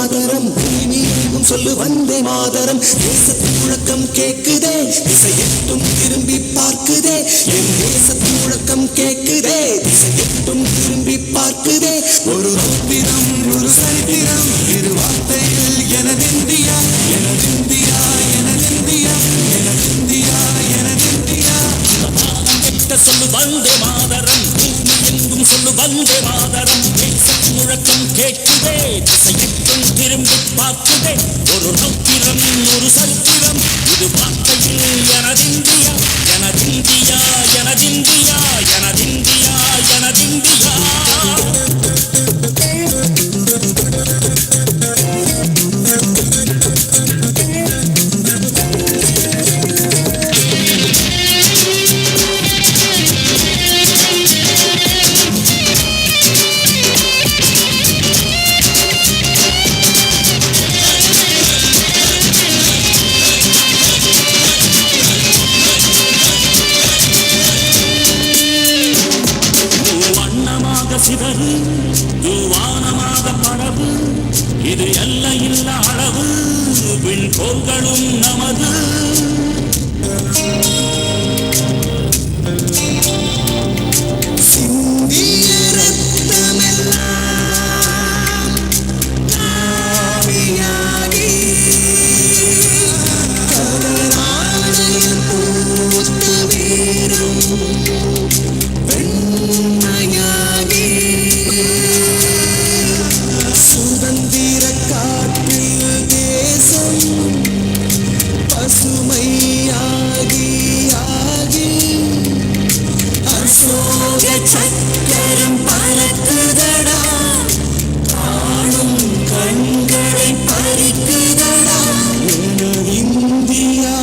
மாதரம் பூமி எங்கும் சொல்லு வந்தே மாதரம் தேசத்து முழக்கம் கேக்குதே திசையெட்டும் திரும்பி பார்க்குதே என் தேசத்து முழக்கம் கேக்குதே திசையெட்டும் திரும்பி பார்க்குதே ஒரு ரௌத்திரம் ஒரு சரித்திரம் இரு வார்த்தையில் எனதிந்தியா எனதிந்தியா எனதிந்தியா எனதிந்தியா எனதிந்தியா சொல்லு வந்தே மாதரம் பூமி எங்கும் சொல்லு வந்தே மாதரம் தேசத்து முழக்கம் கேட்குதே திசையெட்டும் திரும்பி பார்க்குதே ஒரு ரௌத்திரம் ஒரு சரித்திரம் இது வார்த்தையில் எனதிந்தியா எனதிந்தியா எனதிந்தியா எனதிந்தியா எனதிந்தியா சிதறு தூவானமாக பரவு இது எல்லையில்லா அளவு விண்கோள்களும் நமது சிந்திய ரத்தமெல்லாம் ஆவியாகி கதராடையில் பூத்து வீரும் வெண்மையாகி சுதந்திர காற்றில் தேசம் பசுமையாகி ஆகி அசோக சக்கரம் பறக்குதடா காணும் கண்களை பறிக்குதடா எனதிந்தியா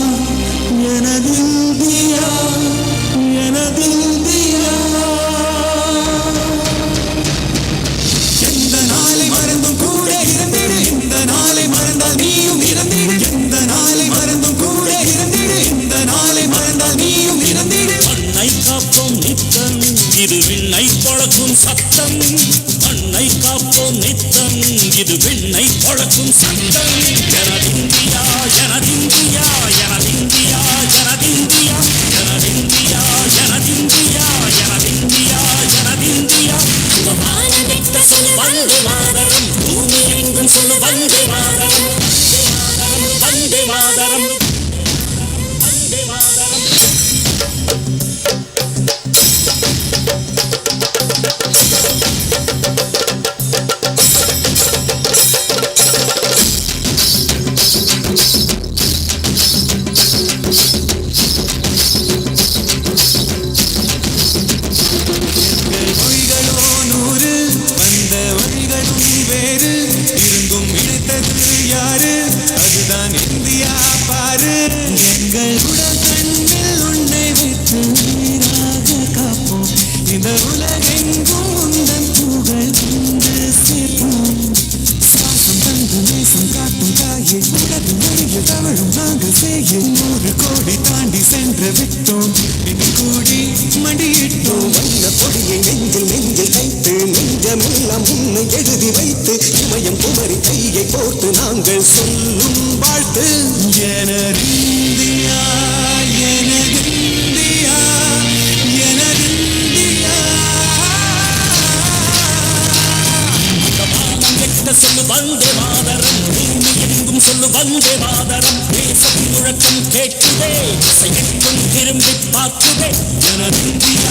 எனதிந்தியா எனதிந்தியா எந்த நாளை மறந்தும் கூட இறந்திடு இந்த நாளை மறந்தால் நீயும் இறந்திடு எந்த நாளை மறந்தும் கூட இறந்திடு இந்த நாளை மறந்தால் நீயும் இறந்திடு மண்ணை காப்போம் நித்தம் இது விண்ணை பொழக்கும் சத்தம் மண்ணை காப்போம் நித்தம் இது விண்ணை பொழக்கும் சத்தம் எனதிந்தியா எனதிந்தியா எனதிந்தியா எனதிந்தியா எனதிந்தியா எனதிந்தியா எனதிந்தியா எனதிந்தியா வந்தே மாதரம் பூமி எங்கும் சொல்லு வந்தே மாதரம் வந்தே மாதரம் வந்தே மாதரம் மொழிகளோ நூறு வந்த வழிகளும் வேறு இருந்தும் இணைத்தது யாரு அதுதான் இந்தியா பாரு எங்கள் உடல் கண்ணில் உன்னை வைத்து உயிராக காப்போம் இந்த உலகெங்கும் உந்தன் புகழ் கொண்டு சேர்ப்போம் சுவாசம் தந்து நேசம் காட்டும் தாயை உலகு மொழிய தவழும் நாங்கள் செய்ய 100 கோடி தாண்டி சென்று விட்டோம் இனி கூடி மடியிட்டோம் வந்த கொடியை நெஞ்சில் நெஞ்சில் தைத்து நெஞ்சமெல்லாம் உன்னை எழுதி வைத்து இமயம் குமரி கையை போட்டு நாங்கள் சொல்லும் வாழ்த்து எனதிந்தியா எனதிந்தியா எனதிந்தியா சொல்லு வந்தே மாதரம் பூமி எங்கும் சொல்லு வந்தே மாதரம் தேசத்தின் முழக்கம் கேட்குதே திசையெட்டும் திரும்பி பார்க்குதே எனதிந்தியா